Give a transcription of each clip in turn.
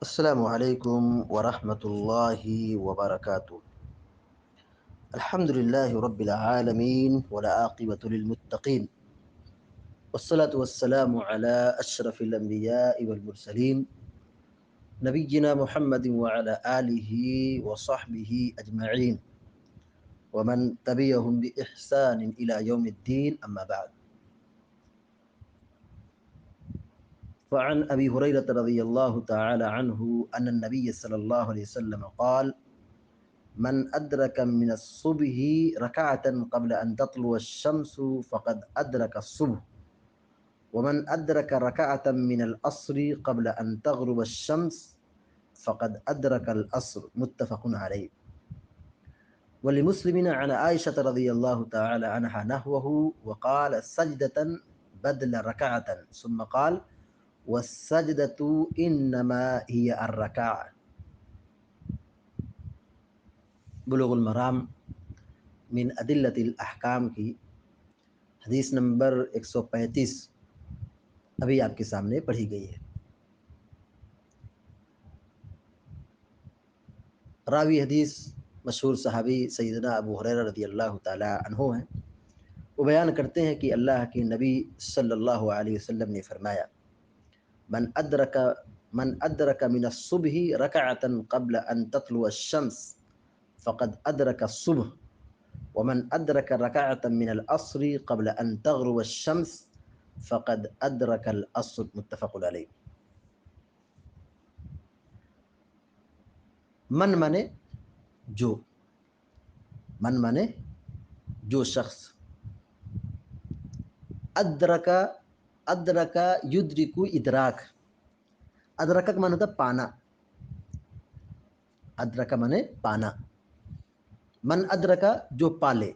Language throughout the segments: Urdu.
السلام علیکم ورحمۃ اللہ وبرکاتہ۔ الحمد للہ رب العالمین والعاقبۃ للمتقین والصلاة والسلام علی اشرف الانبیاء والمرسلین نبینا محمد وعلی آلہ وصحبہ اجمعین ومن تبعهم بإحسان إلى يوم الدین اما بعد۔ فعن ابی ہریرۃ رضی اللہ تعالی عنہ ان النبی صلی اللہ علیہ وسلم قال من أدرك من الصبح ركعة قبل أن تطلع الشمس فقد أدرك الصبح ومن أدرك ركعة من العصر قبل أن تغرب الشمس فقد أدرك العصر متفق عليه۔ ولمسلم عن عائشة رضي الله تعالى عنها نحوه وقال سجدة بدل ركعة ثم قال والسجدة إنما هي الركعة۔ بلوغ المرام من ادلت الاحکام کی حدیث نمبر 135 ابھی آپ کے سامنے پڑھی گئی ہے۔ راوی حدیث مشہور صحابی سیدنا ابو ہریرہ رضی اللہ تعالی عنہ ہیں۔ وہ بیان کرتے ہیں کہ اللہ کے نبی صلی اللہ علیہ وسلم نے فرمایا من ادرک من الصبح رکعة قبل ان تطلع الشمس فقد ادرک الصبح ومن ادرک رکعة من العصر قبل ان تغرب الشمس فقد ادرک العصر متفق علیہ۔ من مانے جو، من مانے جو شخص، ادرکا ادرکا یدرکو ادراک، ادرکا کا مانا ہوتا پانا، ادرکا مانے پانا، من ادرکا جو پالے،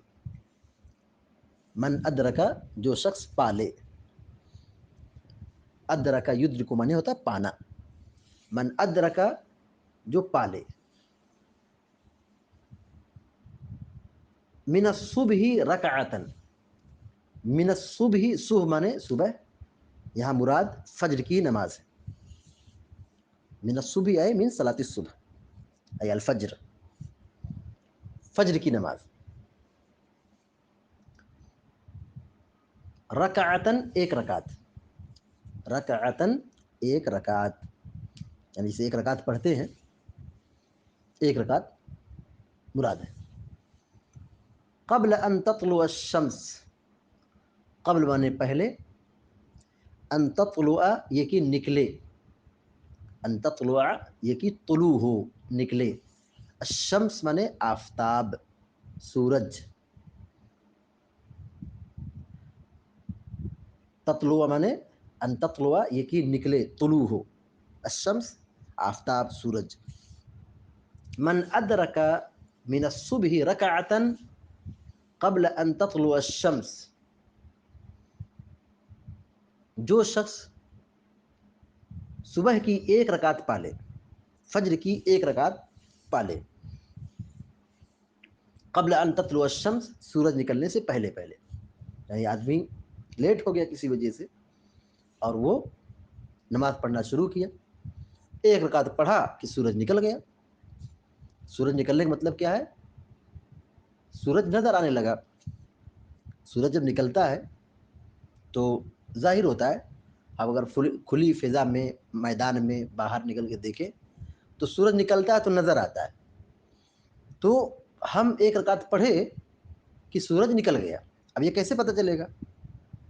من ادرکا جو شخص پالے، ادرکا یدرکو مانے ہوتا پانا، من ادرکا جو پالے، من الصبح رکعتن، من الصبح، صبح مانے صبح، یہاں مراد فجر کی نماز ہے۔ من الصبح اے من صلاۃ الصبح اے الفجر، فجر کی نماز، رکعتن ایک رکعت، رکعتن ایک رکعت، یعنی اسے ایک رکعت پڑھتے ہیں، ایک رکعت مراد ہے۔ قبل ان تطلع الشمس، قبل مانے پہلے، ان تطلع یہ کہ نکلے، ان تطلع یہ کہ طلوع ہو، نکلے، الشمس مانے آفتاب، سورج، تطلع مانے ان تطلع یہ کہ نکلے، طلوع ہو، الشمس آفتاب، سورج۔ من ادرک من الصبح رکعتا قبل ان تطلع الشمس، جو شخص صبح کی ایک رکعت پالے، فجر کی ایک رکعت پالے، قبل ان تطلع الشمس، سورج نکلنے سے پہلے پہلے، یعنی آدمی لیٹ ہو گیا کسی وجہ سے اور وہ نماز پڑھنا شروع کیا، ایک رکعت پڑھا کہ سورج نکل گیا۔ سورج نکلنے کا مطلب کیا ہے؟ سورج نظر آنے لگا۔ سورج جب نکلتا ہے تو ظاہر ہوتا ہے، اب اگر کھلی فضا میں، میدان میں باہر نکل کے دیکھیں تو سورج نکلتا ہے تو نظر آتا ہے، تو ہم ایک رکعت پڑھے کہ سورج نکل گیا، اب یہ کیسے پتہ چلے گا؟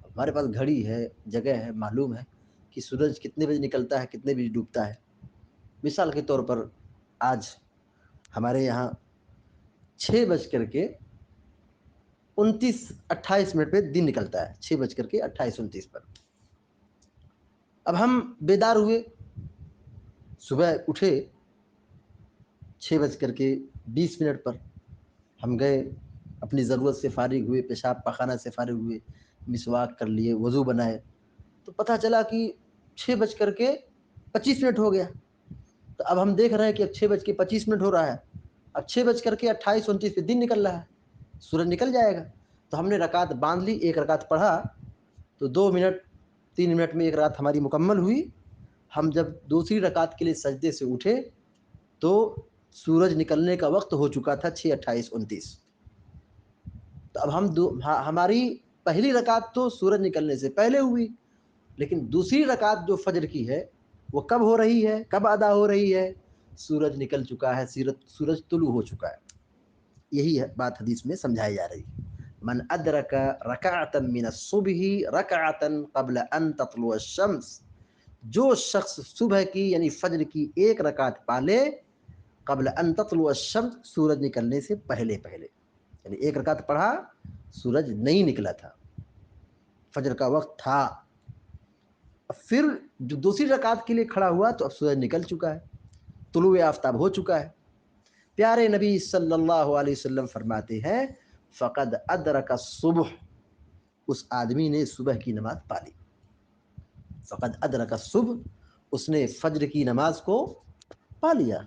ہمارے پاس گھڑی ہے، جگہ ہے، معلوم ہے کہ سورج کتنے بجے نکلتا ہے، کتنے بجے ڈوبتا ہے۔ مثال کے طور پر آج ہمارے یہاں 6:29 پہ دن نکلتا ہے، 6:28 پر۔ اب ہم بیدار ہوئے، صبح اٹھے 6:20 پر، ہم گئے اپنی ضرورت سے فارغ ہوئے، پیشاب پخانہ سے فارغ ہوئے، مسواک کر لیے، وضو بنائے، تو پتہ چلا کہ 6:25 ہو گیا۔ تو اب ہم دیکھ رہے ہیں کہ اب 6:25 ہو رہا ہے، اب 6:28-29 پہ دن نکل رہا ہے، سورج نکل جائے گا۔ تو ہم نے رکعت باندھ لی، ایک رکعت پڑھا، تو 2 منٹ 3 منٹ میں ایک رکعت ہماری مکمل ہوئی، ہم جب دوسری رکعت کے لیے سجدے سے اٹھے تو سورج نکلنے کا وقت ہو چکا تھا 6:28-29۔ تو اب ہماری پہلی رکعت تو سورج نکلنے سے پہلے ہوئی، لیکن دوسری رکعت جو فجر کی ہے وہ کب ہو رہی ہے، کب ادا ہو رہی ہے؟ سورج نکل چکا ہے، سورج طلوع ہو چکا ہے۔ یہی بات حدیث میں سمجھائی جا رہی ہے۔ من ادرک رکعتا من الصبح رکعتا قبل ان تطلع الشمس، جو شخص صبح کی یعنی فجر کی ایک رکعت پالے قبل ان تطلع الشمس، سورج نکلنے سے پہلے پہلے، یعنی ایک رکعت پڑھا، سورج نہیں نکلا تھا، فجر کا وقت تھا، پھر جو دوسری رکعت کے لیے کھڑا ہوا تو اب سورج نکل چکا ہے، طلوع آفتاب ہو چکا ہے۔ پیارے نبی صلی اللہ علیہ وسلم فرماتے ہیں فقد ادرک الصبح، اس آدمی نے صبح کی نماز پالی۔ فقد ادرک الصبح، اس نے فجر کی نماز کو پا لیا،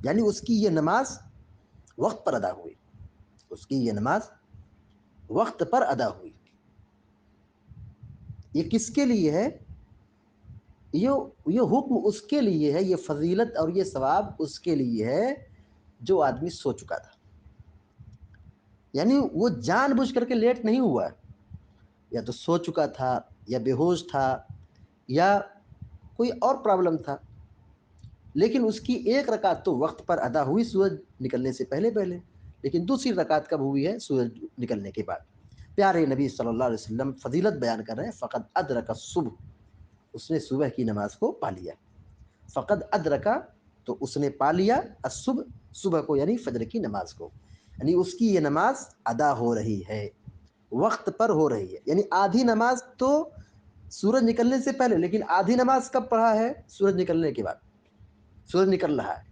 یعنی اس کی یہ نماز وقت پر ادا ہوئی، اس کی یہ نماز وقت پر ادا ہوئی۔ یہ کس کے لیے ہے؟ یہ حکم اس کے لیے ہے، یہ فضیلت اور یہ ثواب اس کے لیے ہے جو آدمی سو چکا تھا، یعنی وہ جان بوجھ کر کے لیٹ نہیں ہوا، یا تو سو چکا تھا، یا بے ہوش تھا، یا کوئی اور پرابلم تھا، لیکن اس کی ایک رکعت تو وقت پر ادا ہوئی سورج نکلنے سے پہلے پہلے، لیکن دوسری رکعت کب ہوئی ہے؟ سورج نکلنے کے بعد۔ پیارے نبی صلی اللہ علیہ وسلم فضیلت بیان کر رہے ہیں فقد ادرک الصبح، اس نے صبح کی نماز کو پا لیا۔ فقد ادرکا، تو اس نے پا لیا، الصبح، صبح کو یعنی فجر کی نماز کو، یعنی اس کی یہ نماز ادا ہو رہی ہے، وقت پر ہو رہی ہے، یعنی آدھی نماز تو سورج نکلنے سے پہلے، لیکن آدھی نماز کب پڑھا ہے؟ سورج نکلنے کے بعد، سورج نکل رہا ہے،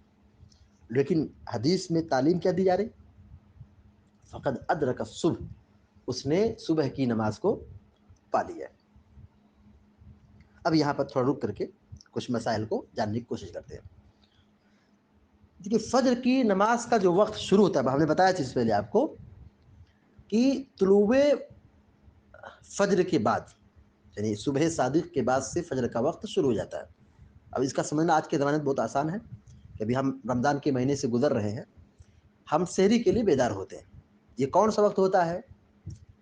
لیکن حدیث میں تعلیم کیا دی جا رہی؟ فقد ادرک الصبح، اس نے صبح کی نماز کو پا لیا۔ اب یہاں پر تھوڑا رک کر کے کچھ مسائل کو جاننے کی کوشش کرتے ہیں۔ دیکھیے فجر کی نماز کا جو وقت شروع ہوتا ہے، ہم نے بتایا تھا اس پہلے آپ کو کہ طلوع فجر کے بعد، یعنی صبح صادق کے بعد سے فجر کا وقت شروع ہو جاتا ہے۔ اب اس کا سمجھنا آج کے زمانے میں بہت آسان ہے کہ ابھی ہم رمضان کے مہینے سے گزر رہے ہیں، ہم سحری کے لیے بیدار ہوتے ہیں۔ یہ کون سا وقت ہوتا ہے؟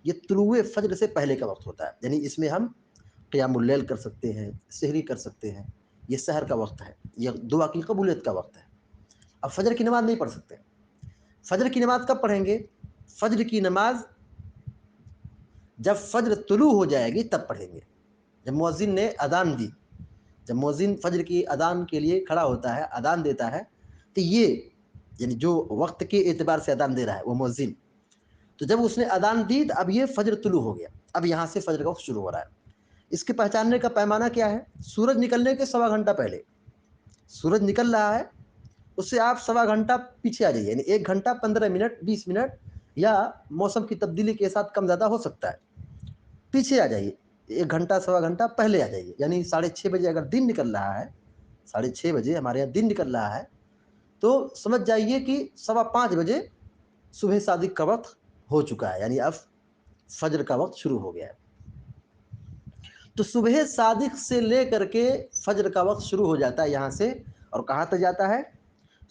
یہ طلوع فجر سے پہلے کا وقت ہوتا ہے، یعنی اس میں ہم قیام اللیل کر سکتے ہیں، سحری کر سکتے ہیں، یہ سحر کا وقت ہے، یہ دعا کی قبولیت کا وقت ہے۔ اب فجر کی نماز نہیں پڑھ سکتے۔ فجر کی نماز کب پڑھیں گے؟ فجر کی نماز جب فجر طلوع ہو جائے گی تب پڑھیں گے، جب مؤذن نے اذان دی، جب مؤذن فجر کی اذان کے لیے کھڑا ہوتا ہے، اذان دیتا ہے، تو یہ یعنی جو وقت کے اعتبار سے اذان دے رہا ہے وہ مؤذن، تو جب اس نے اذان دی تو اب یہ فجر طلوع ہو گیا، اب یہاں سے فجر کا وقت شروع ہو رہا ہے۔ اس کے پہچاننے کا پیمانہ کیا ہے؟ سورج نکلنے کے سوا گھنٹہ پہلے، سورج نکل رہا ہے اس سے آپ سوا گھنٹہ پیچھے آ جائیے، یعنی 1 گھنٹہ 15 منٹ 20 منٹ، یا موسم کی تبدیلی کے ساتھ کم زیادہ ہو سکتا ہے، پیچھے آ جائیے، 1 گھنٹہ سوا گھنٹہ پہلے آ جائیے، یعنی 6:30 بجے اگر دن نکل رہا ہے، 6:30 بجے ہمارے یہاں دن نکل رہا ہے، تو سمجھ جائیے کہ 5:15 بجے صبح صادق کا وقت ہو چکا ہے، یعنی اب فجر کا وقت شروع ہو گیا ہے۔ تو صبح صادق سے لے کر کے فجر کا وقت شروع ہو جاتا ہے یہاں سے، اور کہاں تک جاتا ہے؟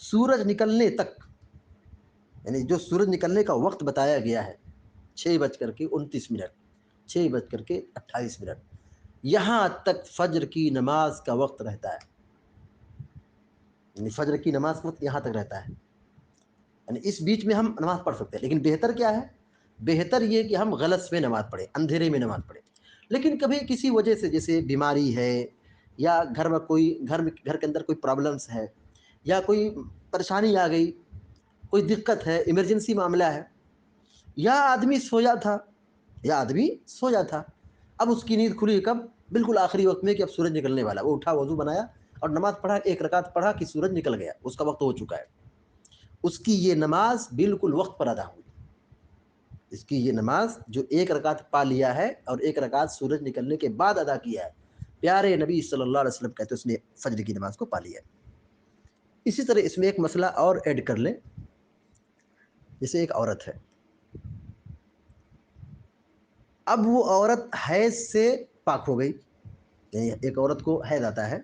سورج نکلنے تک، یعنی جو سورج نکلنے کا وقت بتایا گیا ہے 6:29، 6:28، یہاں تک فجر کی نماز کا وقت رہتا ہے، یعنی فجر کی نماز کا وقت یہاں تک رہتا ہے، یعنی اس بیچ میں ہم نماز پڑھ سکتے ہیں، لیکن بہتر کیا ہے؟ بہتر یہ کہ ہم غلط میں نماز پڑھیں، اندھیرے میں نماز پڑھیں۔ لیکن کبھی کسی وجہ سے، جیسے بیماری ہے، یا گھر کے اندر کوئی پرابلمس ہے، یا کوئی پریشانی آ گئی، کوئی دقت ہے، ایمرجنسی معاملہ ہے، یا آدمی سویا تھا، اب اس کی نیند کھلی کب؟ بالکل آخری وقت میں کہ اب سورج نکلنے والا، وہ اٹھا، وضو بنایا اور نماز پڑھا، 1 رکعت پڑھا کہ سورج نکل گیا، اس کا وقت ہو چکا ہے، اس کی یہ نماز بالکل وقت پر ادا ہوئی، اس کی یہ نماز جو 1 رکعت پا لیا ہے اور 1 رکعت سورج نکلنے کے بعد ادا کیا ہے، پیارے نبی صلی اللہ علیہ وسلم کہتے ہیں اس نے فجر کی نماز کو پا لیا ہے۔ اسی طرح اس میں ایک مسئلہ اور ایڈ کر لیں، جیسے ایک عورت ہے، اب وہ عورت حیض سے پاک ہو گئی، یعنی ایک عورت کو حیض آتا ہے،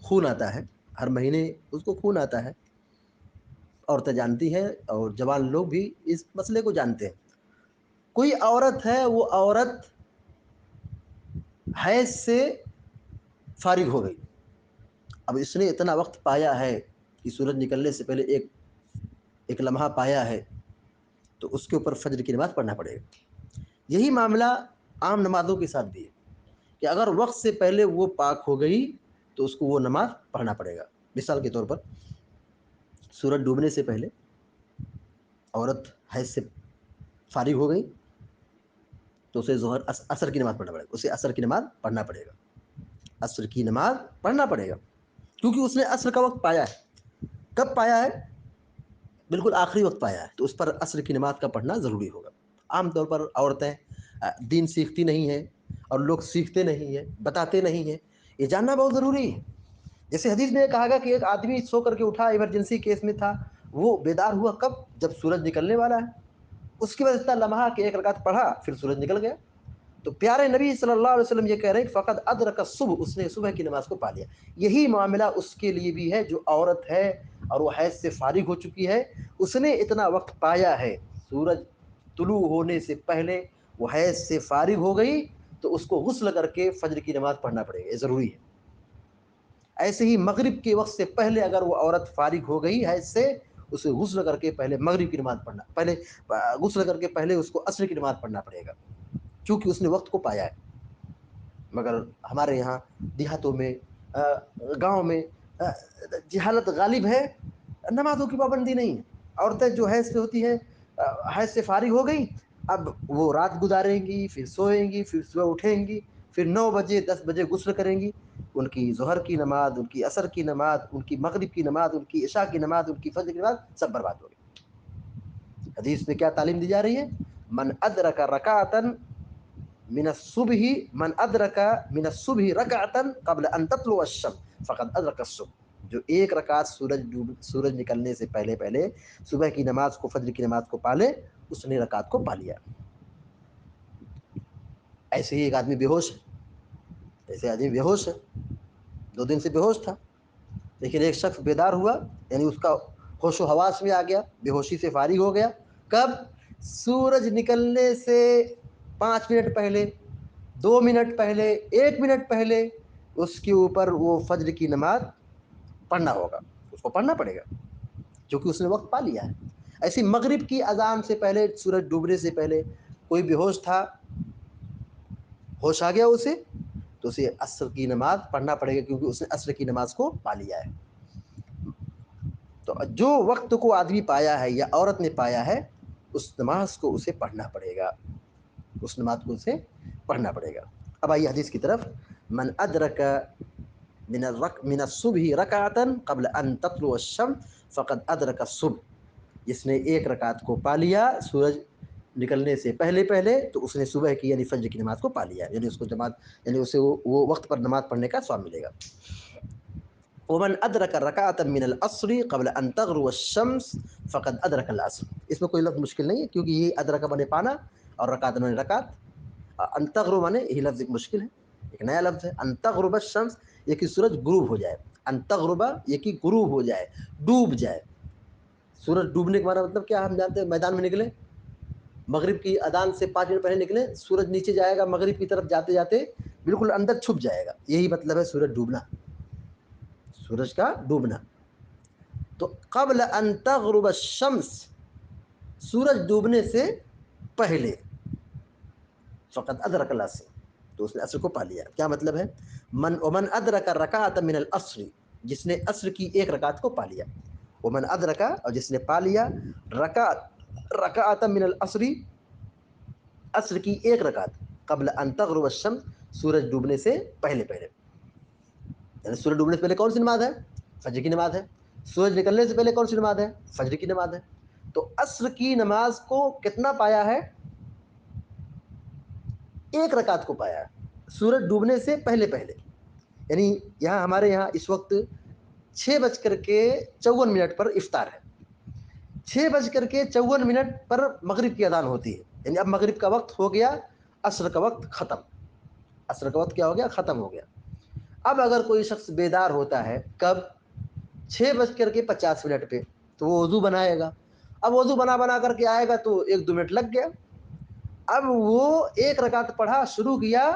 خون آتا ہے، ہر مہینے اس کو خون آتا ہے، عورتیں جانتی ہیں اور جوان لوگ بھی اس مسئلے کو جانتے ہیں۔ کوئی عورت ہے، وہ عورت حیض سے فارغ ہو گئی، اب اس نے اتنا وقت پایا ہے کہ سورج نکلنے سے پہلے ایک لمحہ پایا ہے، تو اس کے اوپر فجر کی نماز پڑھنا پڑے گا۔ یہی معاملہ عام نمازوں کے ساتھ بھی ہے کہ اگر وقت سے پہلے وہ پاک ہو گئی تو اس کو وہ نماز پڑھنا پڑے گا۔ مثال کے طور پر سورج ڈوبنے سے پہلے عورت حیض سے فارغ ہو گئی تو اسے عصر کی نماز پڑھنا پڑے گا، اسے عصر کی نماز پڑھنا پڑے گا، عصر کی نماز پڑھنا پڑے گا، کیونکہ اس نے عصر کا وقت پایا ہے۔ کب پایا ہے؟ بالکل آخری وقت پایا ہے، تو اس پر عصر کی نماز کا پڑھنا ضروری ہوگا۔ عام طور پر عورتیں دین سیکھتی نہیں ہیں اور لوگ سیکھتے نہیں ہیں، بتاتے نہیں ہیں، یہ جاننا بہت ضروری ہے۔ جیسے حدیث میں کہا گیا کہ ایک آدمی سو کر کے اٹھا، ایمرجنسی کیس میں تھا، وہ بیدار ہوا کب؟ جب سورج نکلنے والا ہے، اس کی وجہ سے لمحہ کہ ایک رکعت پڑھا، پھر سورج نکل گیا۔ تو پیارے نبی صلی اللہ علیہ وسلم یہ کہہ رہے ہیں کہ فقط ادرک الصبح، اس نے صبح کی نماز کو پا لیا۔ یہی معاملہ اس کے لیے بھی ہے جو عورت ہے اور وہ حیض سے فارغ ہو چکی ہے، اس نے اتنا وقت پایا ہے، سورج طلوع ہونے سے پہلے وہ حیض سے فارغ ہو گئی تو اس کو غسل کر کے فجر کی نماز پڑھنا پڑے گا، یہ ضروری ہے۔ ایسے ہی مغرب کے وقت سے پہلے اگر وہ عورت فارغ ہو گئی حیض سے، اسے غسل کر کے پہلے مغرب کی نماز پڑھنا، پہلے غسل کر کے پہلے اس کو عصر کی نماز پڑھنا پڑے گا، چونکہ اس نے وقت کو پایا ہے۔ مگر ہمارے یہاں دیہاتوں میں، گاؤں میں جہالت غالب ہے، نمازوں کی پابندی نہیں ہے۔ عورتیں جو حیض سے ہوتی ہیں، حیض سے فارغ ہو گئی، اب وہ رات گزاریں گی، پھر سوئیں گی، پھر صبح اٹھیں گی، پھر 9 بجے 10 بجے غسل کریں گی، ان کی ظہر کی نماز، ان کی عصر کی نماز، ان کی مغرب کی نماز، ان کی عشاء کی نماز، ان کی فجر کی نماز سب برباد ہو گئی۔ حدیث میں کیا تعلیم دی جا رہی ہے؟ من ادرک رکعۃ من الصبح، من ادرک من الصبح رکعۃ قبل ان تطلع الشمس فقد ادرک الصبح، جو ایک رکعت سورج نکلنے سے پہلے پہلے صبح کی نماز کو، فجر کی نماز کو پالے، اس نے رکعت کو پا لیا۔ ایسے ہی ایک آدمی بے ہوش ہے، ایسے آدمی بے ہوش ہے، 2 دن سے بے ہوش تھا، لیکن ایک شخص بیدار ہوا، یعنی اس کا ہوش و حواس میں آ گیا، بے ہوشی سے فارغ ہو گیا۔ کب؟ سورج نکلنے سے 5 منٹ پہلے، 2 منٹ پہلے، 1 منٹ پہلے اس کے اوپر وہ فجر کی نماز پڑھنا ہوگا، اس کو پڑھنا پڑے گا، کیونکہ اس نے وقت پا لیا ہے۔ ایسی مغرب کی اذان سے پہلے، سورج ڈوبنے سے پہلے کوئی بے ہوش تھا، ہوش آ گیا اسے، تو اسے عصر کی نماز پڑھنا پڑے گا، کیونکہ اس نے عصر کی نماز کو پا لیا ہے۔ تو جو وقت کو آدمی پایا ہے یا عورت نے پایا ہے، اس نماز کو اسے پڑھنا پڑے گا، اس نماز کو اسے پڑھنا پڑے گا۔ اب آئیے حدیث کی طرف۔ من ادرک من الصبح رکعۃ قبل ان تطلع الشمس فقد ادرک الصبح، جس نے ایک رکعت کو پا لیا سورج نکلنے سے پہلے پہلے، تو اس نے صبح کی یعنی فجر کی نماز کو پا لیا، یعنی اس کو جماعت، یعنی اسے وہ وقت پر نماز پڑھنے کا ثواب ملے گا۔ ومن ادرک رکعۃ من العصر قبل ان تغرب الشمس فقد ادرک العصر، اس میں کوئی لفظ مشکل نہیں ہے، کیونکہ یہ ادرک بنے پانا اور رکعت بنے رکعت، ان تغرب مانے یہی لفظ ایک مشکل ہے، ایک نیا لفظ ہے۔ ان تغرب الشمس، یہ کہ سورج غروب ہو جائے، ان تغرب یہ کہ غروب ہو جائے، ڈوب جائے۔ سورج ڈوبنے کا معنی مطلب کیا ہم جانتے ہیں، میدان میں نکلے، مغرب کی اذان سے 5 منٹ پہلے نکلے، سورج نیچے جائے گا، مغرب کی طرف جاتے جاتے بالکل اندر چھپ جائے گا، یہی مطلب ہے سورج ڈوبنا، سورج کا ڈوبنا۔ تو قبل ان تغرب الشمس، سورج ڈوبنے سے پہلے، فقط ادرک العصر، تو اس نے عصر کو پا لیا۔ کیا مطلب ہے؟ ومن ادرک رکعۃ من العصر، جس نے عصر کی ایک رکعت کو پا لیا، ومن ادرک، اور جس نے پا لیا، رکعۃ من العصر، عصر کی ایک رکعت، قبل ان تغرب الشمس، سورج ڈوبنے سے پہلے پہلے، یعنی سورج ڈوبنے سے پہلے کون سی نماز ہے؟ فجر کی نماز ہے۔ سورج نکلنے سے پہلے کون سی نماز ہے؟ فجر کی نماز ہے۔ تو عصر کی نماز کو کتنا پایا ہے؟ ایک رکعت کو پایا ہے، سورج ڈوبنے سے پہلے پہلے، یعنی یہاں ہمارے یہاں اس وقت 6:54 پر افطار ہے، 6:54 پر مغرب کی اذان ہوتی ہے، یعنی اب مغرب کا وقت ہو گیا، عصر کا وقت ختم، عصر کا وقت کیا ہو گیا؟ ختم ہو گیا۔ اب اگر کوئی شخص بیدار ہوتا ہے کب 6:50 پہ تو وہ وضو بنائے گا. اب وضو بنا کر کے آئے گا تو 1-2 منٹ لگ گیا. اب وہ 1 رکعت پڑھا شروع کیا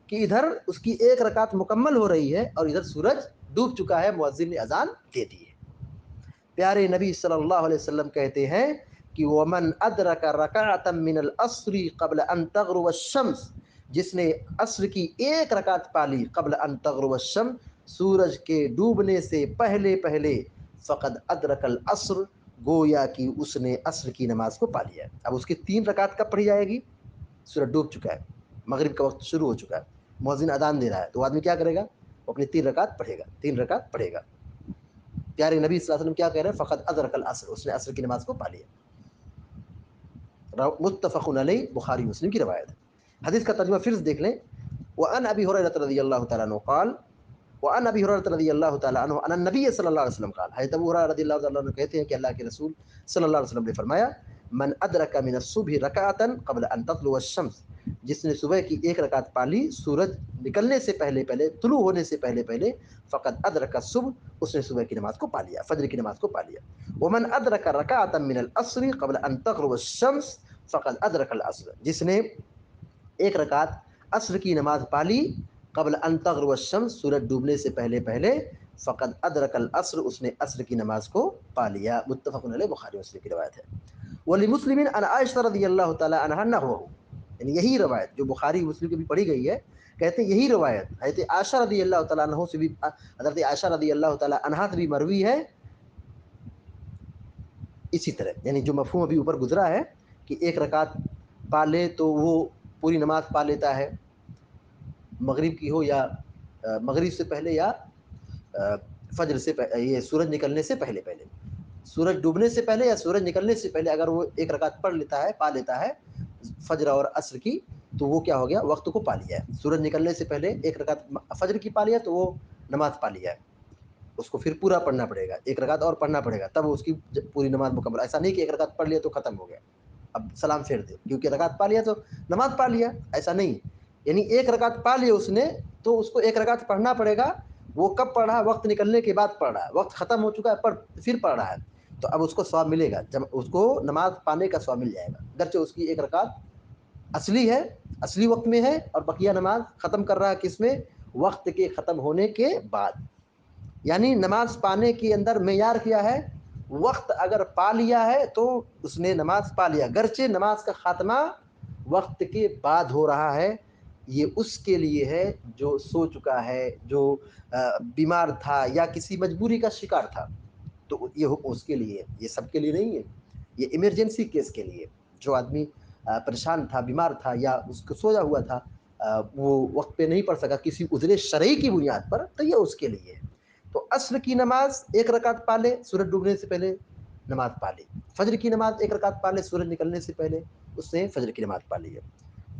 کہ ادھر اس کی 1 رکعت مکمل ہو رہی ہے اور ادھر سورج ڈوب چکا ہے, مؤذن نے اذان دے دی ہے. پیارے نبی صلی اللہ علیہ وسلم کہتے ہیں کہ وَمَنْ أَدْرَكَ رَكَعَةً مِّنَ الْعَصْرِ قَبْلَ أَن تَغْرُبَ الشَّمْسُ, جس نے عصر کی 1 رکعت پالی قبل ان تغرب الشمس, سورج کے ڈوبنے سے پہلے فقد ادرک العصر, گویا کہ اس نے عصر کی نماز کو پا لیا. اب اس کی 3 رکعت کب پڑھی جائے گی؟ سورج ڈوب چکا ہے, مغرب کا وقت شروع ہو چکا ہے, مؤذن اذان دے رہا ہے, تو آدمی کیا کرے گا؟ وہ اپنی 3 رکعت پڑھے گا, 3 رکعت پڑھے گا. پیارے نبی صلی اللہ علیہ وسلم کیا کہہ رہے ہیں؟ فقد ادرک العصر, اس نے عصر کی نماز کو پا لیا. متفق علیہ, بخاری مسلم کی روایت ہے. حدیث کا ترجمہ پھر دیکھ لیں. وعن ابی ہریرہ رضی اللہ تعالی عنہ قال, وعن ابی ہریرہ رضی اللہ تعالی عنہ ان النبی صلی اللہ علیہ وسلم قال, حضرت ابو ہریرہ رضی اللہ تعالی عنہ کہتے ہیں کہ اللہ کے رسول صلی اللہ علیہ وسلم نے فرمایا, من ادرک من الصبح رکعۃ قبل ان تطلع الشمس, جس نے صبح کی 1 رکعت پالی سورج نکلنے سے پہلے طلوع ہونے سے پہلے فقد ادرک الصبح, اس نے صبح کی نماز کو پا لیا, فجر کی نماز کو پا لیا. ومن ادرک رکعۃ من العصر قبل ان تغرب الشمس فقد ادرک العصر, جس نے 1 رکعت عصر کی نماز پالی قبل ان تغرب الشمس, سورج ڈوبنے سے پہلے فقد ادرک العصر, اس نے عصر کی نماز کو پا لیا. متفق علیہ, بخاری مسلم کی روایت ہے. ولمسلم عن عائشہ رضی اللہ تعالی عنہا نحوہ, یعنی یہی روایت جو بخاری مسلم کی بھی پڑھی گئی ہے, کہتے ہیں یہی روایت حضرت عائشہ رضی اللہ تعالی عنہ سے بھی, حضرت عائشہ رضی اللہ تعالی عنہا سے بھی مروی ہے اسی طرح. یعنی جو مفہوم ابھی اوپر گزرا ہے کہ 1 رکعت پا لے تو وہ پوری نماز پا لیتا ہے, مغرب کی ہو یا مغرب سے پہلے یا فجر سے یہ سورج نکلنے سے پہلے, سورج ڈوبنے سے پہلے یا سورج نکلنے سے پہلے اگر وہ 1 رکعت پڑھ لیتا ہے, پا لیتا ہے فجر اور عصر کی, تو وہ کیا ہو گیا؟ وقت کو پا لیا ہے. سورج نکلنے سے پہلے 1 رکعت فجر کی پا لیا تو وہ نماز پا لیا ہے. اس کو پھر پورا پڑھنا پڑے گا, 1 رکعت اور پڑھنا پڑے گا, تب اس کی پوری نماز مکمل. ایسا نہیں کہ 1 رکعت پڑھ لیا تو ختم ہو گیا, اب سلام پھیر دے, کیونکہ رکعت پا لیا تو نماز پا لیا, ایسا نہیں. یعنی 1 رکعت پا لیا اس نے تو اس کو 1 رکعت پڑھنا پڑے گا. وہ کب پڑھ رہا ہے؟ وقت نکلنے کے بعد پڑھ رہا ہے, وقت ختم ہو چکا ہے پھر پڑھ رہا ہے, تو اب اس کو ثواب ملے گا, جب اس کو نماز پانے کا ثواب مل جائے گا. اگرچہ اس کی 1 رکعت اصلی ہے, اصلی وقت میں ہے, اور بقیہ نماز ختم کر رہا ہے کس میں؟ وقت کے ختم ہونے کے بعد. یعنی نماز پانے کے اندر معیار کیا ہے؟ وقت اگر پا لیا ہے تو اس نے نماز پا لیا, گرچہ نماز کا خاتمہ وقت کے بعد ہو رہا ہے. یہ اس کے لیے ہے جو سو چکا ہے, جو بیمار تھا یا کسی مجبوری کا شکار تھا, تو یہ حکم اس کے لیے, یہ سب کے لیے نہیں ہے. یہ ایمرجنسی کیس کے لیے, جو آدمی پریشان تھا, بیمار تھا, یا اس کو سویا ہوا تھا, وہ وقت پہ نہیں پڑھ سکا کسی عذر شرعی کی بنیاد پر, تو یہ اس کے لیے ہے. تو عصر کی نماز 1 رکعت پا لے, سورج ڈوبنے سے پہلے نماز پا لی. فجر کی نماز 1 رکعت پا لے, سورج نکلنے سے پہلے اس نے فجر کی نماز پا لی ہے.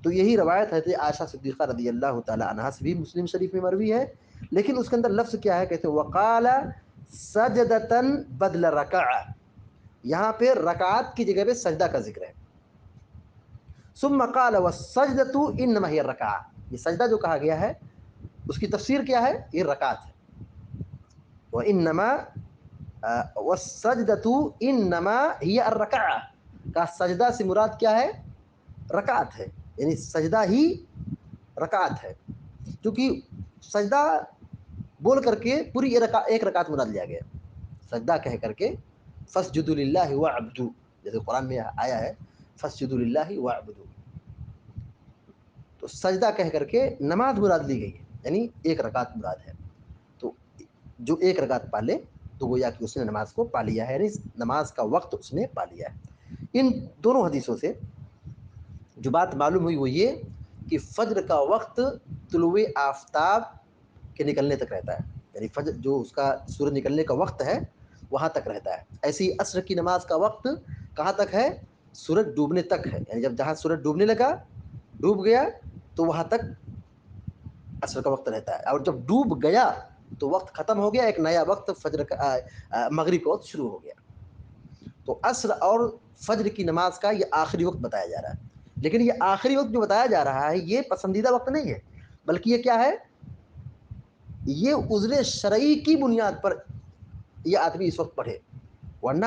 تو یہی روایت ہے عائشہ صدیقہ رضی اللہ تعالی عنہا سے بھی مسلم شریف میں مروی ہے, لیکن اس کے اندر لفظ کیا ہے؟ کہتے ہیں وقال سجدۃ بدل رکعہ, یہاں پہ رکعت کی جگہ پہ سجدہ کا ذکر ہے. ثم قال والسجدۃ انما هي الرکعہ, یہ سجدہ جو کہا گیا ہے اس کی تفسیر کیا ہے؟ یہ رکعت ہے. وانما والسجدۃ انما هي الرکعہ, کا سجدہ سے مراد کیا ہے؟ رکعت ہے, یعنی سجدہ ہی رکعت ہے. کیونکہ سجدہ بول کر کے پوری 1 رکعت مراد لیا گیا, سجدہ کہہ کر کے فاسجدوا للہ واعبدوا, جیسے قرآن میں آیا ہے فاسجدوا للہ واعبدوا, تو سجدہ کہہ کر کے نماز مراد لی گئی ہے, یعنی 1 رکعت مراد ہے. تو جو 1 رکعت پا لے تو گویا کہ اس نے نماز کو پا لیا ہے, یعنی نماز کا وقت اس نے پا لیا ہے. ان دونوں حدیثوں سے جو بات معلوم ہوئی وہ یہ کہ فجر کا وقت طلوع آفتاب کے نکلنے تک رہتا ہے, یعنی فجر جو اس کا سورج نکلنے کا وقت ہے وہاں تک رہتا ہے. ایسے ہی عصر کی نماز کا وقت کہاں تک ہے؟ سورج ڈوبنے تک ہے, یعنی جہاں سورج ڈوبنے لگا, ڈوب گیا, تو وہاں تک عصر کا وقت رہتا ہے. اور جب ڈوب گیا تو وقت ختم ہو گیا, ایک نیا وقت فجر کا مغرب کا وقت شروع ہو گیا. تو عصر اور فجر کی نماز کا یہ آخری وقت بتایا جا رہا ہے. لیکن یہ آخری وقت جو بتایا جا رہا ہے یہ پسندیدہ وقت نہیں ہے, بلکہ یہ کیا ہے؟ یہ عذر شرعی کی بنیاد پر یہ آدمی اس وقت پڑھے، ورنہ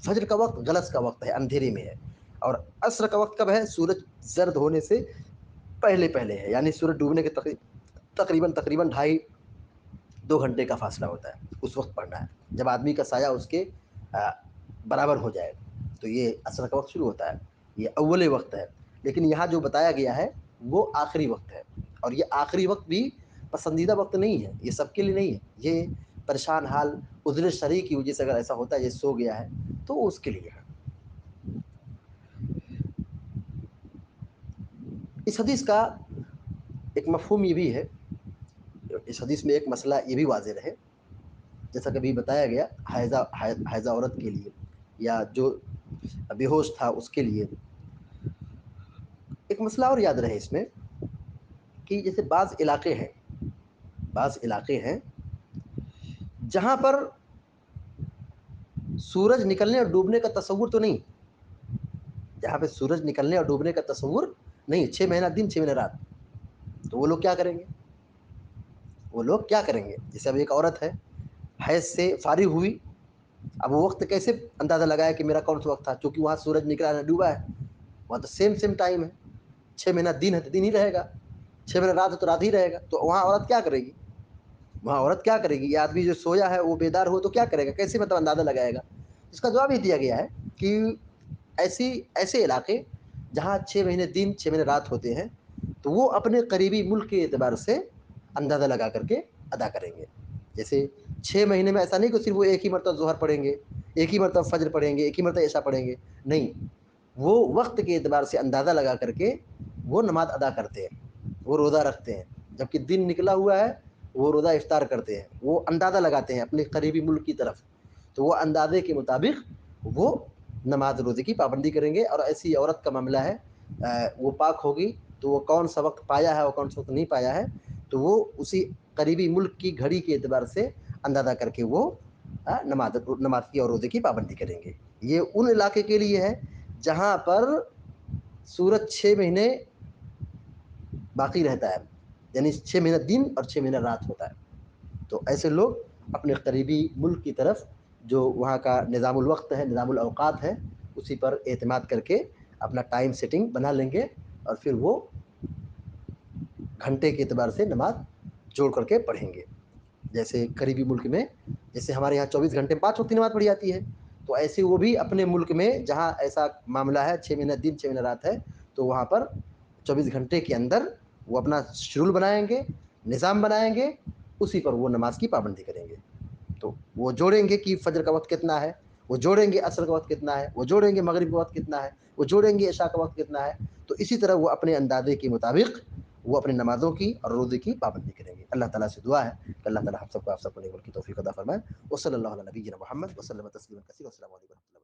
فجر کا وقت غلط کا وقت ہے، اندھیرے میں ہے، اور عصر کا وقت کب ہے؟ سورج زرد ہونے سے پہلے پہلے ہے، یعنی سورج ڈوبنے کے تقریباً 2 گھنٹے کا فاصلہ ہوتا ہے، اس وقت پڑھنا ہے جب آدمی کا سایہ اس کے برابر ہو جائے، تو یہ عصر کا وقت شروع ہوتا ہے، یہ اول وقت ہے۔ لیکن یہاں جو بتایا گیا ہے وہ آخری وقت ہے، اور یہ آخری وقت بھی پسندیدہ وقت نہیں ہے، یہ سب کے لیے نہیں ہے، یہ پریشان حال عذر شرعی کی وجہ سے اگر ایسا ہوتا ہے یہ سو گیا ہے تو اس کے لیے ہے۔ اس حدیث کا ایک مفہوم یہ بھی ہے، اس حدیث میں ایک مسئلہ یہ بھی واضح رہے، جیسا کہ بھی بتایا گیا حائضہ عورت کے لیے یا جو بے ہوش تھا اس کے لیے، ایک مسئلہ اور یاد رہے اس میں کہ جیسے بعض علاقے ہیں جہاں پر سورج نکلنے اور ڈوبنے کا تصور تو نہیں، جہاں پہ سورج نکلنے اور ڈوبنے کا تصور نہیں، 6 مہینہ دن 6 مہینہ رات، تو وہ لوگ کیا کریں گے؟ جیسے اب ایک عورت ہے حیض سے فارغ ہوئی، اب وہ وقت کیسے اندازہ لگایا کہ میرا کون سا وقت تھا؟ چونکہ وہاں سورج نکلا ہے ڈوبا ہے، وہاں تو سیم ٹائم ہے، 6 مہینہ دن ہے تو دن ہی رہے گا، 6 مہینہ رات ہے تو رات ہی رہے گا، تو وہاں عورت کیا کرے گی؟ یہ آدمی جو سویا ہے وہ بیدار ہو تو کیا کرے گا؟ کیسے مطلب اندازہ لگائے گا؟ اس کا جواب یہ دیا گیا ہے کہ ایسے علاقے جہاں 6 مہینے دن 6 مہینے رات ہوتے ہیں تو وہ اپنے قریبی ملک کے اعتبار سے اندازہ لگا کر کے ادا کریں گے۔ جیسے 6 مہینے میں ایسا نہیں کہ صرف وہ ایک ہی مرتبہ ظہر پڑھیں گے، ایک ہی مرتبہ فجر پڑھیں گے، ایک ہی مرتبہ عشاء پڑھیں گے، نہیں، وہ وقت کے اعتبار سے اندازہ لگا کر کے وہ نماز ادا کرتے ہیں، وہ روزہ رکھتے ہیں، جبکہ دن نکلا ہوا ہے وہ روزہ افطار کرتے ہیں، وہ اندازہ لگاتے ہیں اپنے قریبی ملک کی طرف، تو وہ اندازے کے مطابق وہ نماز روزے کی پابندی کریں گے۔ اور ایسی عورت کا معاملہ ہے وہ پاک ہوگی تو وہ کون سا وقت پایا ہے اور کون سا وقت نہیں پایا ہے تو وہ اسی قریبی ملک کی گھڑی کے اعتبار سے اندازہ کر کے وہ نماز کی اور روزے کی پابندی کریں گے۔ یہ ان علاقے کے لیے ہے جہاں پر سورج 6 مہینے باقی رہتا ہے، یعنی 6 مہینہ دن اور 6 مہینہ رات ہوتا ہے، تو ایسے لوگ اپنے قریبی ملک کی طرف جو وہاں کا نظام الوقت ہے، نظام الاوقات ہے، اسی پر اعتماد کر کے اپنا ٹائم سیٹنگ بنا لیں گے، اور پھر وہ گھنٹے کے اعتبار سے نماز جوڑ کر کے پڑھیں گے۔ جیسے قریبی ملک میں، جیسے ہمارے یہاں 24 گھنٹے 5 وقت کی نماز پڑھی جاتی ہے، تو ایسے وہ بھی اپنے ملک میں جہاں ایسا معاملہ ہے 6 مہینہ دن 6 مہینہ رات ہے تو وہاں پر 24 گھنٹے کے اندر وہ اپنا شیڈول بنائیں گے، نظام بنائیں گے، اسی پر وہ نماز کی پابندی کریں گے۔ تو وہ جوڑیں گے کہ فجر کا وقت کتنا ہے، وہ جوڑیں گے عصر کا وقت کتنا ہے، وہ جوڑیں گے مغرب کا وقت کتنا ہے، وہ جوڑیں گے عشاء کا وقت کتنا ہے، تو اسی طرح وہ اپنے اندازے کے مطابق وہ اپنے نمازوں کی اور روزے کی پابندی کریں گے۔ اللہ تعالیٰ سے دعا ہے کہ اللہ تعالیٰ ہم سب کو آپ سب کو نیک کی توفیق عطا فرمائے۔ وصلی اللہ علی نبینا محمد وسلم تسلیما کثیرا۔ السلام علیکم۔